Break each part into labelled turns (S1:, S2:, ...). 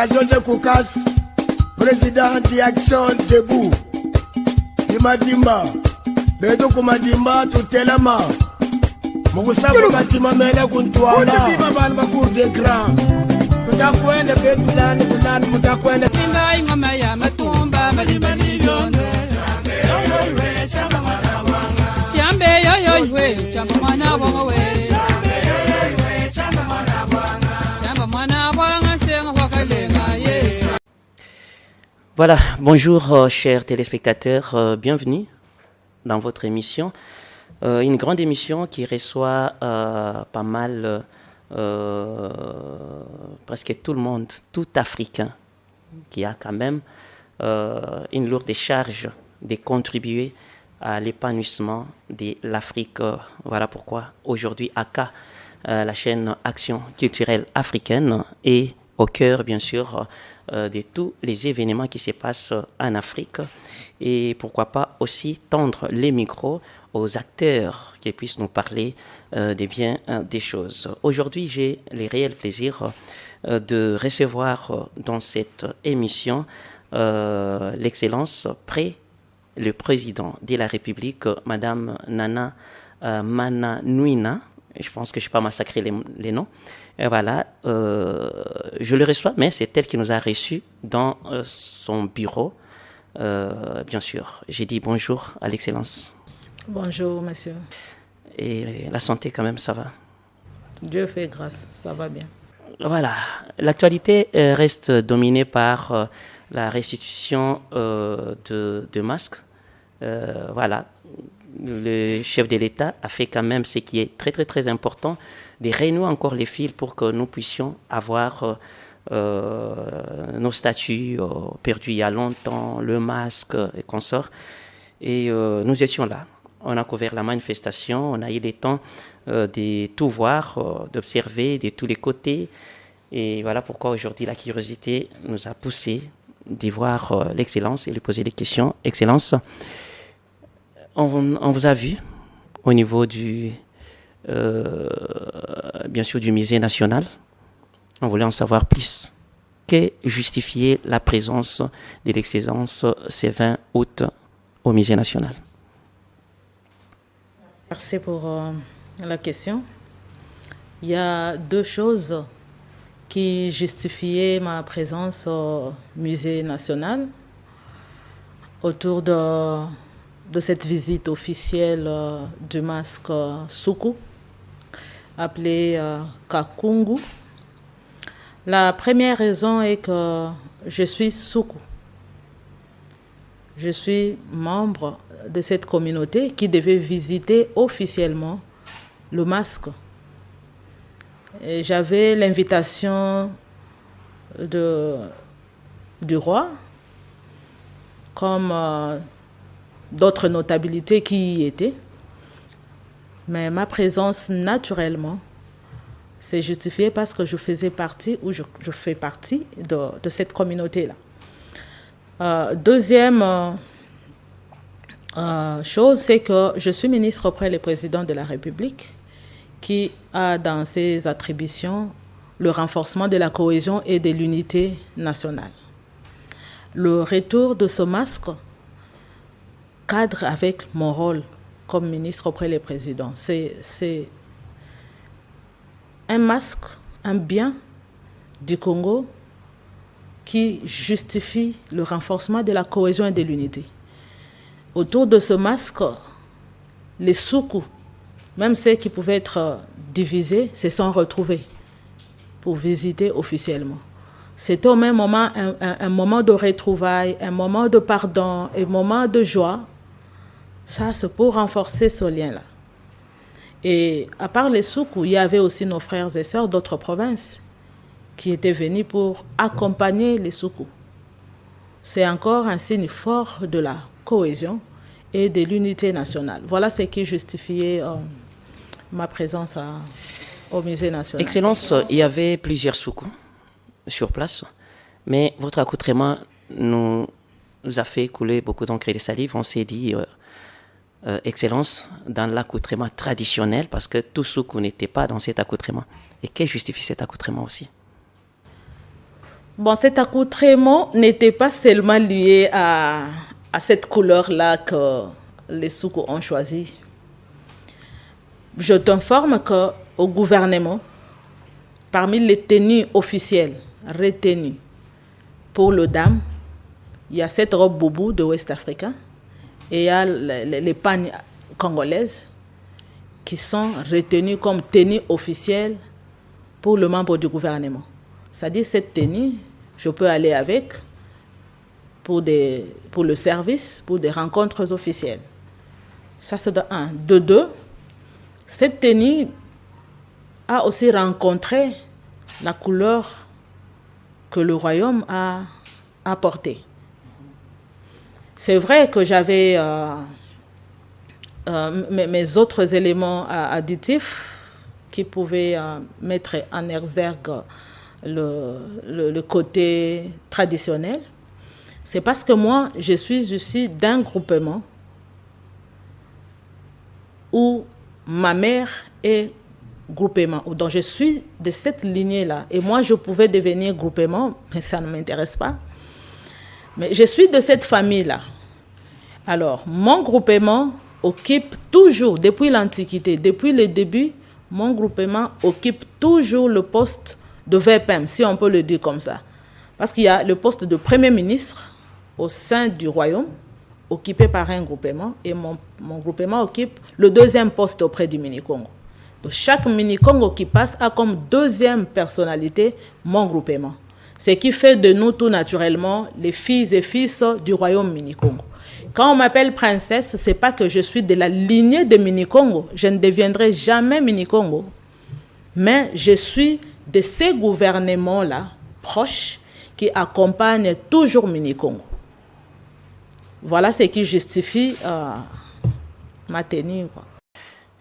S1: occasion de Koukas, président anti-action debout. Dimadimba, Bedo Kumadimba, Tutelama. Moussakou Matima Mena Kuntuana, ma cour des grands. Mutakwende Betulani, Mulan, Mutakwende.
S2: Maya Matumba, Malibanio. Chambe, yo, way, Chamana, away.
S3: Voilà, bonjour chers téléspectateurs, bienvenue dans votre émission. Une grande émission qui reçoit pas mal, presque tout le monde, tout Africain, qui a quand même une lourde charge de contribuer à l'épanouissement de l'Afrique. Voilà pourquoi aujourd'hui ACA, la chaîne Action culturelle africaine, est au cœur bien sûr de tous les événements qui se passent en Afrique, et pourquoi pas aussi tendre les micros aux acteurs qui puissent nous parler des biens des choses. Aujourd'hui, j'ai le réel plaisir de recevoir dans cette émission l'excellence le président de la République, Madame Nana Mananouina. Je pense que je ne vais pas massacrer les noms. Et voilà, je le reçois, mais c'est elle qui nous a reçus dans son bureau. Bien sûr, j'ai dit bonjour à l'excellence.
S4: Bonjour, monsieur.
S3: Et la santé, quand même, ça va?
S4: Dieu fait grâce, ça va bien.
S3: Voilà, l'actualité reste dominée par la restitution de masques. Voilà. Le chef de l'État a fait quand même ce qui est très très très important, de renouer encore les fils pour que nous puissions avoir nos statuts perdus il y a longtemps, le masque et consorts. Et nous étions là. On a couvert la manifestation, on a eu le temps de tout voir, d'observer de tous les côtés. Et voilà pourquoi aujourd'hui la curiosité nous a poussé de voir l'excellence et lui poser des questions. Excellence, on vous a vu au niveau du, bien sûr, du musée national. On voulait en savoir plus. Que justifiait la présence de l'excellence ce 20 août au musée national?
S4: Merci pour la question. Il y a deux choses qui justifiaient ma présence au musée national autour de cette visite officielle du masque Soukou, appelé Kakungu. La première raison est que je suis Soukou. Je suis membre de cette communauté qui devait visiter officiellement le masque. Et j'avais l'invitation du roi, comme d'autres notabilités qui y étaient. Mais ma présence, naturellement, s'est justifiée parce que je faisais partie, ou je fais partie de cette communauté-là. Deuxième chose, c'est que je suis ministre auprès du président de la République, qui a dans ses attributions le renforcement de la cohésion et de l'unité nationale. Le retour de ce masque cadre avec mon rôle comme ministre auprès du président. C'est un masque, un bien du Congo qui justifie le renforcement de la cohésion et de l'unité. Autour de ce masque, les Soukou, même ceux qui pouvaient être divisés, se sont retrouvés pour visiter officiellement. C'était au même moment un moment de retrouvailles, un moment de pardon, un moment de joie. Ça, c'est pour renforcer ce lien-là. Et à part les Soukou, il y avait aussi nos frères et sœurs d'autres provinces qui étaient venus pour accompagner les Soukou. C'est encore un signe fort de la cohésion et de l'unité nationale. Voilà ce qui justifiait ma présence au musée national.
S3: Excellence, il y avait plusieurs Soukou sur place, mais votre accoutrement nous a fait couler beaucoup d'encre et de salive. On s'est dit, Excellence, dans l'accoutrement traditionnel, parce que tout Soukou n'était pas dans cet accoutrement. Et qu'est-ce qui justifie cet accoutrement aussi?
S4: Bon, cet accoutrement n'était pas seulement lié à cette couleur-là que les Soukou ont choisi. Je t'informe qu'au gouvernement, parmi les tenues officielles retenues pour le dame, il y a cette robe boubou de West Africa et il y a les pagnes congolaises qui sont retenues comme tenues officielles pour le membre du gouvernement. C'est-à-dire cette tenue, je peux aller avec pour le service, pour des rencontres officielles. Ça, c'est de un. De deux, cette tenue a aussi rencontré la couleur que le royaume a portée. C'est vrai que j'avais mes autres éléments additifs qui pouvaient mettre en exergue le côté traditionnel. C'est parce que moi, je suis issu d'un groupement où ma mère est groupement, donc je suis de cette lignée-là. Et moi, je pouvais devenir groupement, mais ça ne m'intéresse pas. Mais je suis de cette famille-là. Alors, mon groupement occupe toujours, depuis l'Antiquité, depuis le début, mon groupement occupe toujours le poste de VPM, si on peut le dire comme ça. Parce qu'il y a le poste de Premier ministre au sein du royaume, occupé par un groupement, et mon groupement occupe le deuxième poste auprès du mini-Congo. Donc, chaque mini-Congo qui passe a comme deuxième personnalité mon groupement. Ce qui fait de nous tout naturellement les filles et fils du royaume mini-Congo. Quand on m'appelle princesse, ce n'est pas que je suis de la lignée de mini-Congo. Je ne deviendrai jamais mini-Congo. Mais je suis de ces gouvernements-là, proches, qui accompagnent toujours mini-Congo. Voilà ce qui justifie ma tenue, quoi.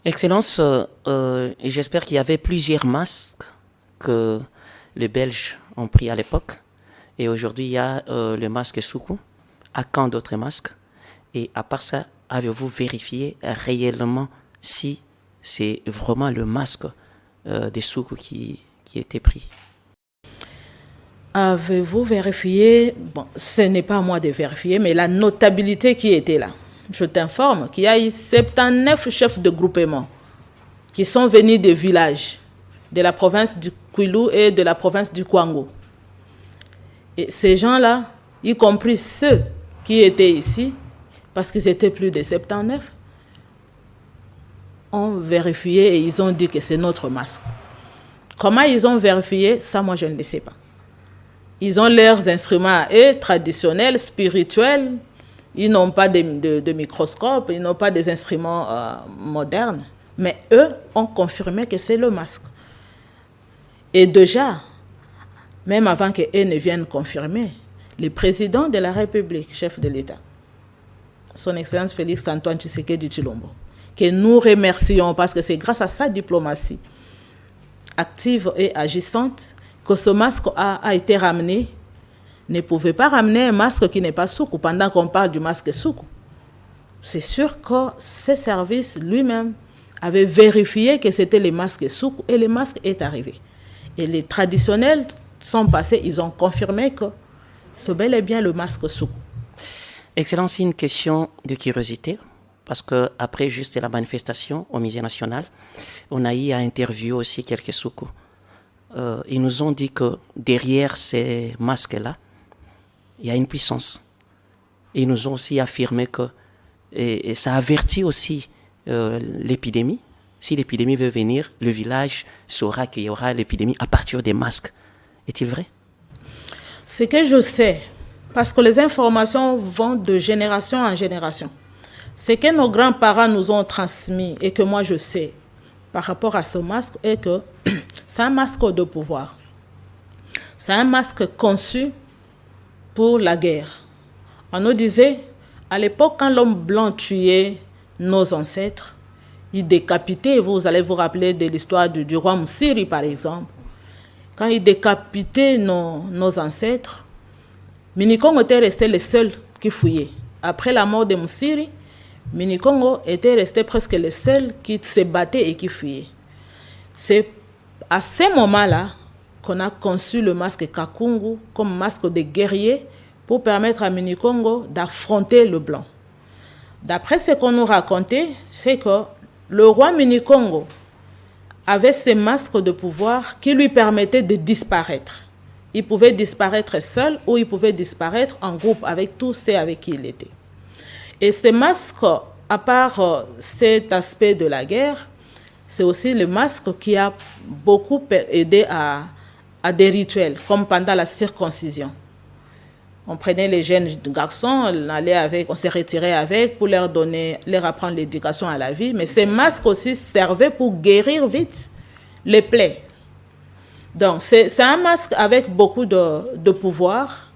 S3: Excellence, j'espère qu'il y avait plusieurs masques que les Belges ont pris à l'époque. Et aujourd'hui, il y a le masque Soukou. À quand d'autres masques? Et à part ça, avez-vous vérifié réellement si c'est vraiment le masque des Soukou qui était pris?
S4: Avez-vous vérifié? Bon, ce n'est pas à moi de vérifier, mais la notabilité qui était là. Je t'informe qu'il y a eu 79 chefs de groupement qui sont venus des villages de la province du Kwilu et de la province du Kwango. Et ces gens-là, y compris ceux qui étaient ici, parce qu'ils étaient plus de 79, ont vérifié et ils ont dit que c'est notre masque. Comment ils ont vérifié? Ça, moi, je ne le sais pas. Ils ont leurs instruments traditionnels, spirituels. Ils n'ont pas de microscope, ils n'ont pas des instruments modernes. Mais eux ont confirmé que c'est le masque. Et déjà, même avant qu'eux ne viennent confirmer, le président de la République, chef de l'État, son Excellence Félix Antoine Tshisekedi Tshilombo, que nous remercions parce que c'est grâce à sa diplomatie active et agissante que ce masque a été ramené, ne pouvait pas ramener un masque qui n'est pas Soukou pendant qu'on parle du masque Soukou. C'est sûr que ce service lui-même avait vérifié que c'était le masque Soukou et le masque est arrivé. Et les traditionnels sont passés, ils ont confirmé que c'est bel et bien le masque Soukou.
S3: Excellence, une question de curiosité, parce qu'après juste la manifestation au Musée national, on a eu à interviewer aussi quelques Soukou. Ils nous ont dit que derrière ces masques-là, il y a une puissance. Ils nous ont aussi affirmé que et ça avertit aussi l'épidémie. Si l'épidémie veut venir, le village saura qu'il y aura l'épidémie à partir des masques. Est-il vrai?
S4: Ce que je sais, parce que les informations vont de génération en génération, ce que nos grands-parents nous ont transmis et que moi je sais par rapport à ce masque est que c'est un masque de pouvoir. C'est un masque conçu pour la guerre. On nous disait, à l'époque, quand l'homme blanc tuait nos ancêtres, il décapitait, vous allez vous rappeler de l'histoire du roi Msiri, par exemple. Quand il décapitait nos ancêtres, Mini-Congo était resté le seul qui fouillait. Après la mort de Msiri, Mini-Congo était resté presque le seul qui se battait et qui fuyait. C'est à ce moment-là qu'on a conçu le masque Kakungu comme masque de guerrier pour permettre à Minikongo d'affronter le blanc. D'après ce qu'on nous racontait, c'est que le roi Minikongo avait ces masques de pouvoir qui lui permettaient de disparaître. Il pouvait disparaître seul ou il pouvait disparaître en groupe avec tous ceux avec qui il était. Et ces masques, à part cet aspect de la guerre, c'est aussi le masque qui a beaucoup aidé à des rituels, comme pendant la circoncision. On prenait les jeunes garçons, on se retirait avec pour leur apprendre l'éducation à la vie. Mais ces masques aussi servaient pour guérir vite les plaies. Donc, c'est un masque avec beaucoup de pouvoir,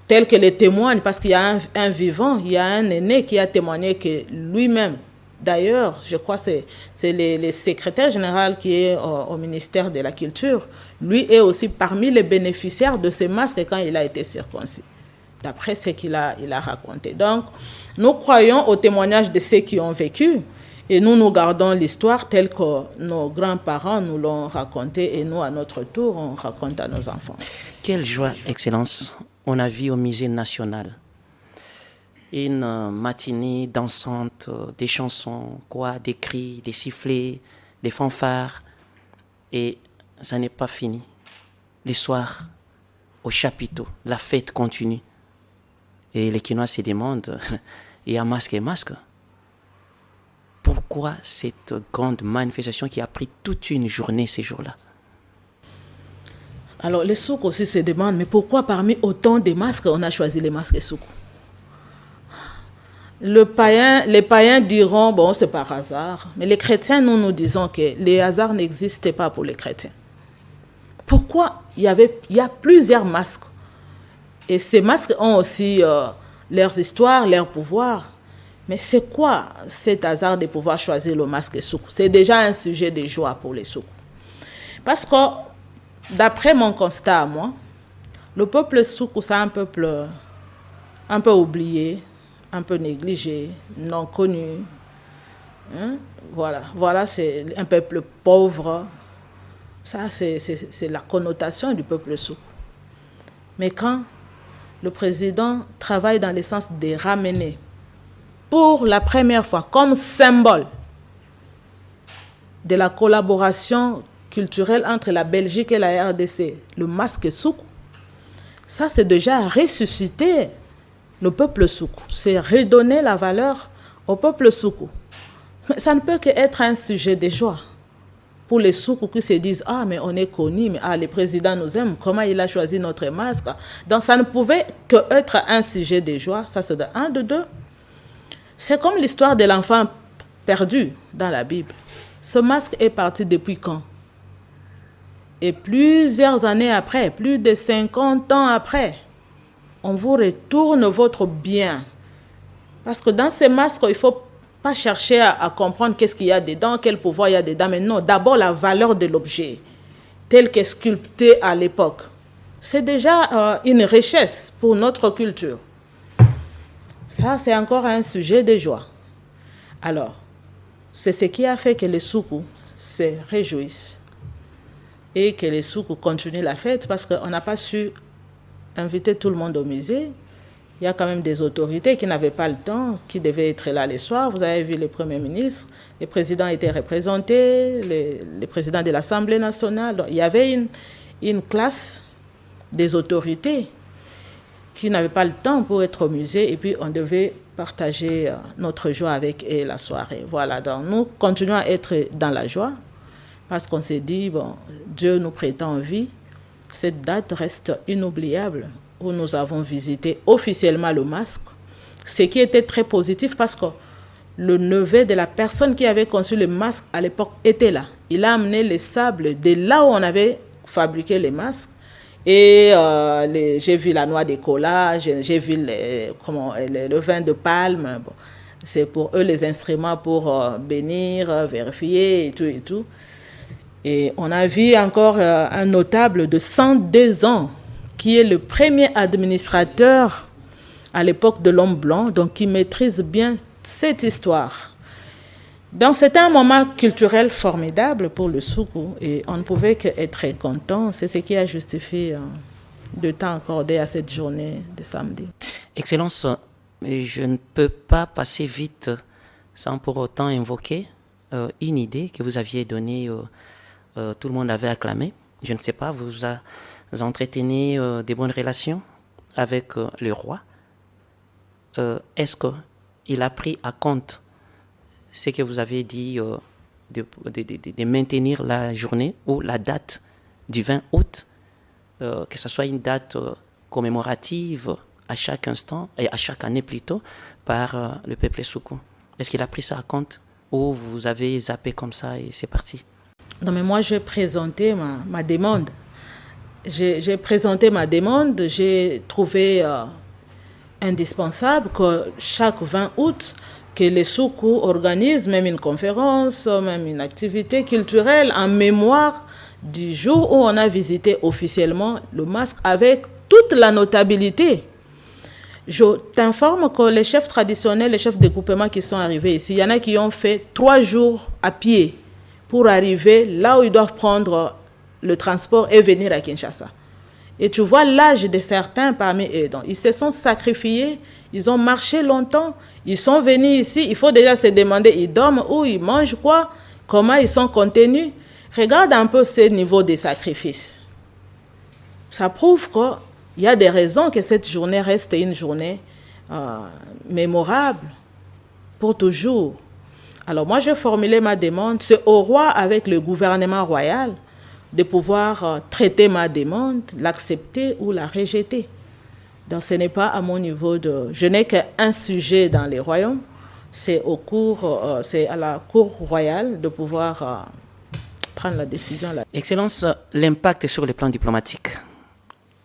S4: tel que les témoignent, parce qu'il y a un vivant, il y a un aîné qui a témoigné que lui-même, d'ailleurs, je crois que c'est le secrétaire général qui est au ministère de la Culture. Lui est aussi parmi les bénéficiaires de ces masques quand il a été circoncis, d'après ce qu'il a raconté. Donc, nous croyons au témoignage de ceux qui ont vécu et nous gardons l'histoire telle que nos grands-parents nous l'ont racontée et nous, à notre tour, on raconte à nos enfants.
S3: Quelle joie, Excellence, on a vu au Musée national. Une matinée dansante, des chansons, des cris, des sifflets, des fanfares. Et ça n'est pas fini. Les soirs, au chapiteau, la fête continue. Et les Quinois se demandent, il y a masque et masque. Pourquoi cette grande manifestation qui a pris toute une journée ces jours-là?
S4: Alors les souks aussi se demandent, mais pourquoi parmi autant de masques, on a choisi les masques et souks? Les païens diront, bon, c'est par hasard. Mais les chrétiens, nous disons que les hasards n'existaient pas pour les chrétiens. Pourquoi il y a plusieurs masques? Et ces masques ont aussi leurs histoires, leurs pouvoirs. Mais c'est quoi cet hasard de pouvoir choisir le masque souk? C'est déjà un sujet de joie pour les souks. Parce que, d'après mon constat à moi, le peuple souk, c'est un peuple un peu oublié, un peu négligé, non connu. Voilà, c'est un peuple pauvre. Ça, c'est la connotation du peuple souk. Mais quand le président travaille dans le sens de ramener, pour la première fois, comme symbole de la collaboration culturelle entre la Belgique et la RDC, le masque souk, ça, c'est déjà ressusciter le peuple soukou, c'est redonner la valeur au peuple soukou. Mais ça ne peut qu'être un sujet de joie pour les soukou qui se disent « Ah, mais on est connus, mais le président nous aime, comment il a choisi notre masque ?» Donc ça ne pouvait qu'être un sujet de joie, ça c'est de un, de deux. C'est comme l'histoire de l'enfant perdu dans la Bible. Ce masque est parti depuis quand? Et plusieurs années après, plus de 50 ans après, on vous retourne votre bien. Parce que dans ces masques, il ne faut pas chercher à comprendre qu'est-ce qu'il y a dedans, quel pouvoir il y a dedans. Mais non, d'abord la valeur de l'objet, tel qu'est sculpté à l'époque. C'est déjà une richesse pour notre culture. Ça, c'est encore un sujet de joie. Alors, c'est ce qui a fait que les soukou se réjouissent et que les soukou continuent la fête parce qu'on n'a pas su inviter tout le monde au musée. Il y a quand même des autorités qui n'avaient pas le temps, qui devaient être là le soir. Vous avez vu le Premier ministre, les présidents étaient représentés, les présidents de l'Assemblée nationale. Donc, il y avait une classe des autorités qui n'avaient pas le temps pour être au musée et puis on devait partager notre joie avec eux la soirée. Voilà, donc nous continuons à être dans la joie parce qu'on s'est dit, bon, Dieu nous prêtant vie. Cette date reste inoubliable où nous avons visité officiellement le masque, ce qui était très positif parce que le neveu de la personne qui avait conçu le masque à l'époque était là. Il a amené les sables de là où on avait fabriqué les masques et j'ai vu la noix de cola, j'ai vu le vin de palme. Bon, c'est pour eux les instruments pour bénir, vérifier et tout et tout. Et on a vu encore un notable de 102 ans qui est le premier administrateur à l'époque de l'homme blanc, donc qui maîtrise bien cette histoire. Donc c'était un moment culturel formidable pour le Soukou et on ne pouvait qu'être très content. C'est ce qui a justifié le temps accordé à cette journée de samedi.
S3: Excellence, je ne peux pas passer vite sans pour autant invoquer une idée que vous aviez donnée, tout le monde avait acclamé. Je ne sais pas, vous entretenez des bonnes relations avec le roi. Est-ce qu'il a pris à compte ce que vous avez dit de maintenir la journée ou la date du 20 août, que ce soit une date commémorative à chaque instant, et à chaque année plutôt, par le peuple Soukou? Est-ce qu'il a pris ça à compte ou vous avez zappé comme ça et c'est parti?
S4: Non, mais moi, j'ai présenté ma demande. J'ai présenté ma demande. J'ai trouvé indispensable que chaque 20 août, que les Soukou organisent même une conférence, même une activité culturelle en mémoire du jour où on a visité officiellement le masque avec toute la notabilité. Je t'informe que les chefs traditionnels, les chefs de groupement qui sont arrivés ici, il y en a qui ont fait 3 jours à pied pour arriver là où ils doivent prendre le transport et venir à Kinshasa. Et tu vois l'âge de certains parmi eux. Donc, ils se sont sacrifiés, ils ont marché longtemps, ils sont venus ici. Il faut déjà se demander, ils dorment où, ils mangent quoi, comment ils sont contenus. Regarde un peu ce niveau de sacrifice. Ça prouve qu'il y a des raisons que cette journée reste une journée mémorable pour toujours. Alors moi, j'ai formulé ma demande. C'est au roi, avec le gouvernement royal, de pouvoir traiter ma demande, l'accepter ou la rejeter. Donc ce n'est pas à mon niveau de... Je n'ai qu'un sujet dans les royaumes. C'est c'est à la cour royale de pouvoir prendre la décision. Là.
S3: Excellence, l'impact sur le plan diplomatique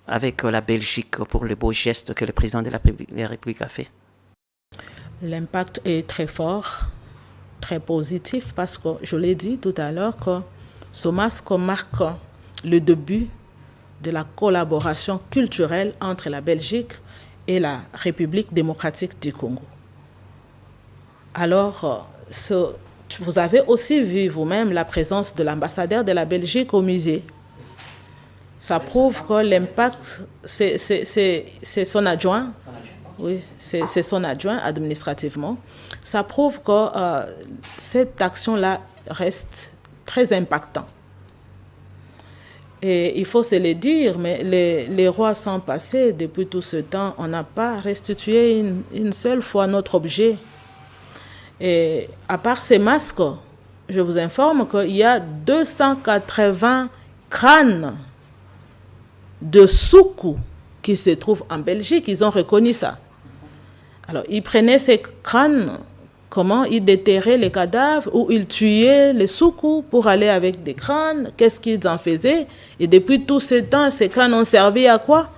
S3: avec la Belgique pour le beau geste que le président de la République a fait.
S4: L'impact est très fort, très positif, parce que je l'ai dit tout à l'heure que ce masque marque le début de la collaboration culturelle entre la Belgique et la République démocratique du Congo. Alors, vous avez aussi vu vous-même la présence de l'ambassadeur de la Belgique au musée. Ça prouve que l'impact, c'est son adjoint. Oui, c'est son adjoint administrativement. Ça prouve que cette action-là reste très impactante. Et il faut se le dire, mais les rois sont passés depuis tout ce temps. On n'a pas restitué une seule fois notre objet. Et à part ces masques, je vous informe qu'il y a 280 crânes de Soukou qui se trouvent en Belgique. Ils ont reconnu ça. Alors, ils prenaient ces crânes, comment ils déterraient les cadavres, ou ils tuaient les Soukou pour aller avec des crânes. Qu'est-ce qu'ils en faisaient? Et depuis tout ce temps, ces crânes ont servi à quoi?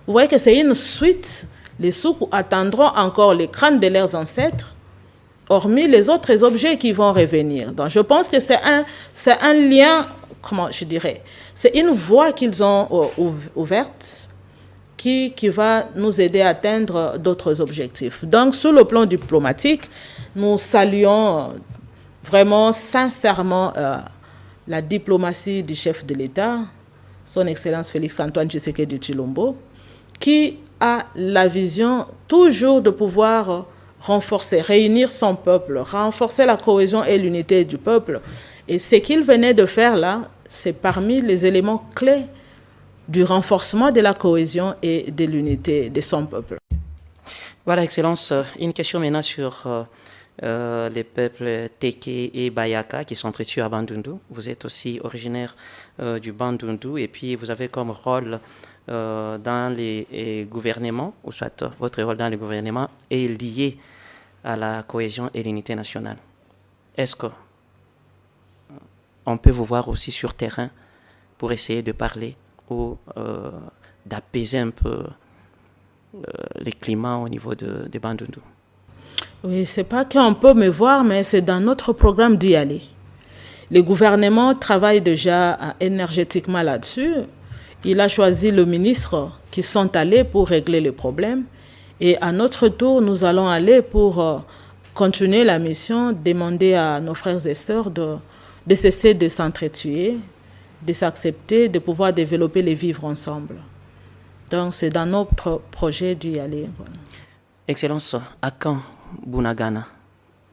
S4: Vous voyez que c'est une suite. Les Soukou attendront encore les crânes de leurs ancêtres, hormis les autres objets qui vont revenir. Donc, je pense que c'est un lien, comment je dirais, c'est une voie qu'ils ont ouverte qui va nous aider à atteindre d'autres objectifs. Donc, sur le plan diplomatique, nous saluons vraiment sincèrement la diplomatie du chef de l'État, son Excellence Félix-Antoine Tshisekedi Tshilombo, qui a la vision toujours de pouvoir renforcer, réunir son peuple, renforcer la cohésion et l'unité du peuple. Et ce qu'il venait de faire là, c'est parmi les éléments clés du renforcement de la cohésion et de l'unité de son peuple.
S3: Voilà, Excellence. Une question maintenant sur les peuples Teke et Bayaka qui sont situés à Bandundu. Vous êtes aussi originaire du Bandundu et puis vous avez comme rôle dans les gouvernements, ou soit votre rôle dans le gouvernement est lié à la cohésion et l'unité nationale. Est-ce qu'on peut vous voir aussi sur terrain pour essayer de parler ou d'apaiser un peu les climats au niveau de Bandundu?
S4: Oui, c'est pas qu'on peut me voir, mais c'est dans notre programme d'y aller. Le gouvernement travaille déjà énergétiquement là-dessus. Il a choisi le ministre qui sont allés pour régler le problème. Et à notre tour, nous allons aller pour continuer la mission, demander à nos frères et sœurs de cesser de s'entretuer, de s'accepter, de pouvoir développer les vivre ensemble. Donc c'est dans notre projet d'y aller. Voilà.
S3: Excellence, à quand Bunagana,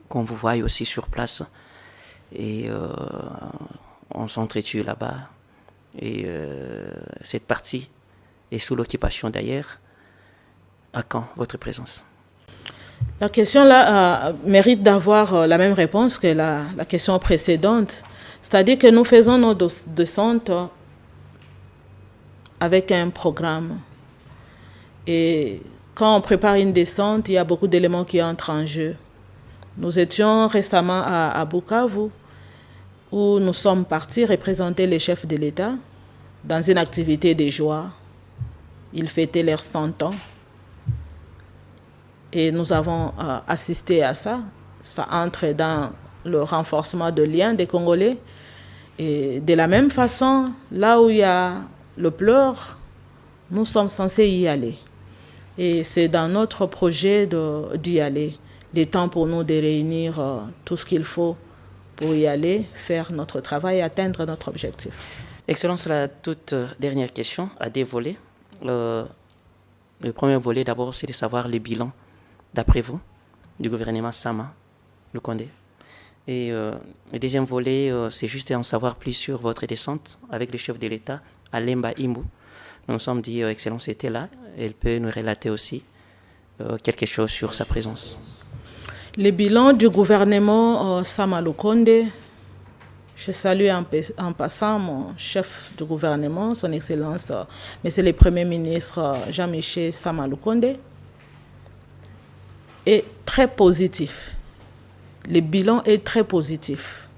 S3: qu'on vous voie aussi sur place, et on s'entretue là-bas, et cette partie est sous l'occupation d'ailleurs. À quand votre présence?
S4: La question là mérite d'avoir la même réponse que la question précédente. C'est-à-dire que nous faisons nos descentes avec un programme. Et quand on prépare une descente, il y a beaucoup d'éléments qui entrent en jeu. Nous étions récemment à Bukavu, où nous sommes partis représenter les chefs de l'État dans une activité de joie. Ils fêtaient leurs 100 ans. Et nous avons assisté à ça. Ça entre dans le renforcement de liens des Congolais. Et de la même façon, là où il y a le pleur, nous sommes censés y aller. Et c'est dans notre projet d'y aller. Le temps pour nous de réunir tout ce qu'il faut pour y aller, faire notre travail et atteindre notre objectif.
S3: Excellence, la toute dernière question a deux volets. Le premier volet, d'abord, c'est de savoir le bilan, d'après vous, du gouvernement Sama Lukonde. Et le deuxième volet, c'est juste d'en savoir plus sur votre descente avec le chef de l'État, Alemba Imbu. Nous nous sommes dit, Excellence était là, elle peut nous relater aussi quelque chose sur sa présence.
S4: Le bilan du gouvernement Sama Lukonde, je salue en passant mon chef du gouvernement, son Excellence, Monsieur le Premier ministre Jean-Michel Sama Lukonde, est très positif. Le bilan est très positif.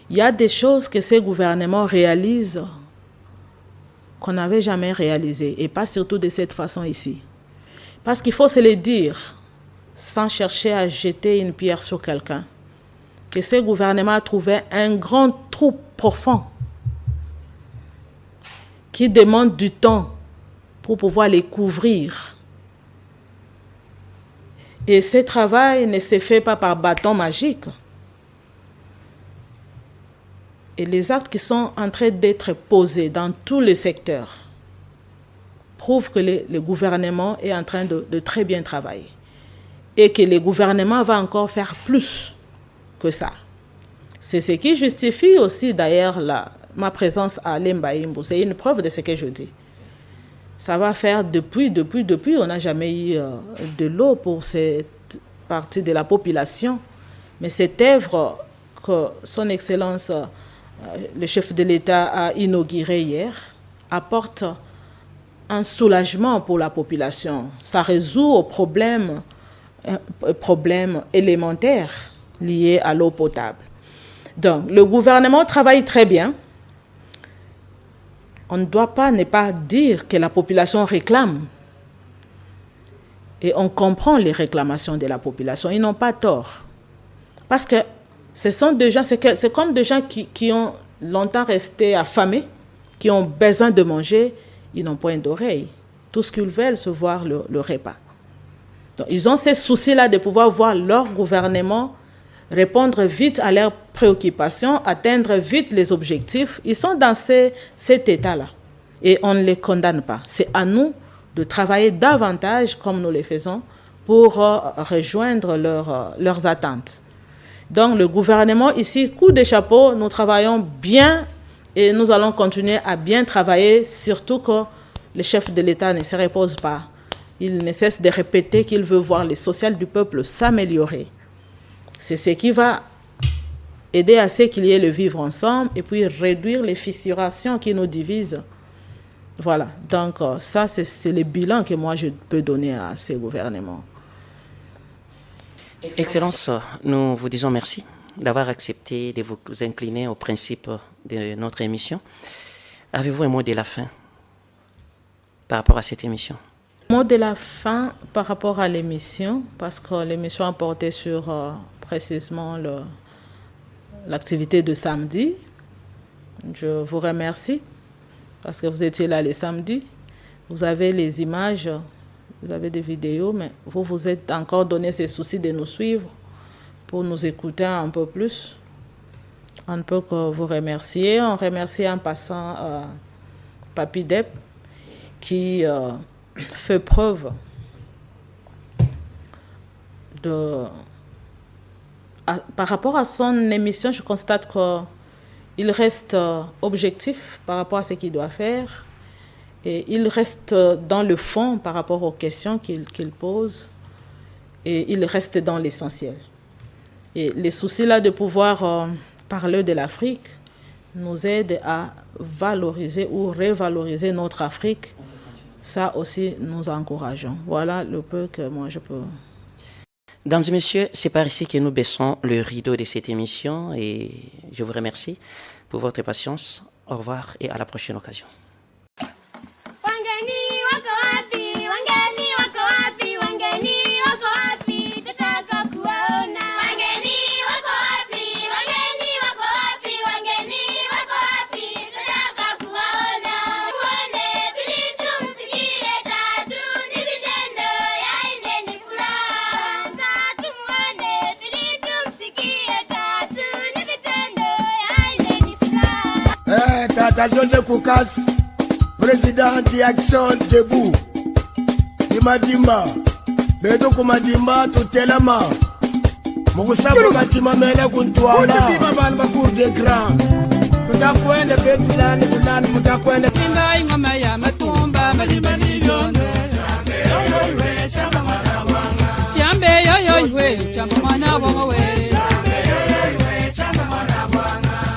S4: Il y a des choses que ces gouvernements réalisent qu'on n'avait jamais réalisées, et pas surtout de cette façon ici. Parce qu'il faut se le dire, sans chercher à jeter une pierre sur quelqu'un, que ce gouvernement a trouvé un grand trou profond qui demande du temps pour pouvoir les couvrir. Et ce travail ne se fait pas par bâton magique. Et les actes qui sont en train d'être posés dans tous les secteurs prouvent que le gouvernement est en train de très bien travailler. Et que le gouvernement va encore faire plus que ça. C'est ce qui justifie aussi d'ailleurs ma présence à Alemba Imbu. C'est une preuve de ce que je dis. Ça va faire depuis, on n'a jamais eu de l'eau pour cette partie de la population. Mais cette œuvre que son Excellence, le chef de l'État, a inaugurée hier, apporte un soulagement pour la population. Ça résout aux problèmes élémentaires liés à l'eau potable. Donc, le gouvernement travaille très bien. On ne doit pas ne pas dire que la population réclame. Et on comprend les réclamations de la population. Ils n'ont pas tort. Parce que ce sont des gens, c'est comme des gens qui ont longtemps resté affamés, qui ont besoin de manger, ils n'ont point d'oreille. Tout ce qu'ils veulent, c'est voir le repas. Donc, ils ont ces soucis-là de pouvoir voir leur gouvernement répondre vite à leurs préoccupations, atteindre vite les objectifs. Ils sont dans cet état-là. Et on ne les condamne pas. C'est à nous de travailler davantage, comme nous le faisons, pour rejoindre leurs attentes. Donc le gouvernement ici, coup de chapeau, nous travaillons bien et nous allons continuer à bien travailler, surtout que le chef de l'État ne se repose pas. Il ne cesse de répéter qu'il veut voir le social du peuple s'améliorer. C'est ce qui va aider à ce qu'il y ait le vivre ensemble et puis réduire les fissurations qui nous divisent. Voilà, donc ça c'est le bilan que moi je peux donner à ces gouvernements.
S3: Excellence, nous vous disons merci d'avoir accepté de vous incliner au principe de notre émission. Avez-vous un mot de la fin par rapport à cette émission?
S4: Mot de la fin par rapport à l'émission, parce que l'émission a porté sur précisément l'activité de samedi. Je vous remercie parce que vous étiez là le samedi. Vous avez les images, vous avez des vidéos, mais vous êtes encore donné ce souci de nous suivre pour nous écouter un peu plus. On ne peut que vous remercier. On remercie en passant Papi Dep qui fait preuve par rapport à son émission, je constate qu'il reste objectif par rapport à ce qu'il doit faire et il reste dans le fond par rapport aux questions qu'il pose et il reste dans l'essentiel. Et les soucis là de pouvoir parler de l'Afrique nous aident à valoriser ou revaloriser notre Afrique. Ça aussi, nous encourageons. Voilà le peu que moi je peux...
S3: Mesdames et messieurs, c'est par ici que nous baissons le rideau de cette émission et je vous remercie pour votre patience. Au revoir et à la prochaine occasion.
S1: Joseph Koukas, président anti-action debout. Imadimba, Bedo Kumadimba, Tutelama. Moussapo Katima Mela Kuntuala, Cour des Grands. Mutakwende Betulani, Mulan, Mutakwende.
S2: Imba ingomaya matumba malimani vyonde. Chambe yo we, chamba mwana bongo we.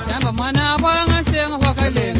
S2: Chamba mwana bongo senga wakale.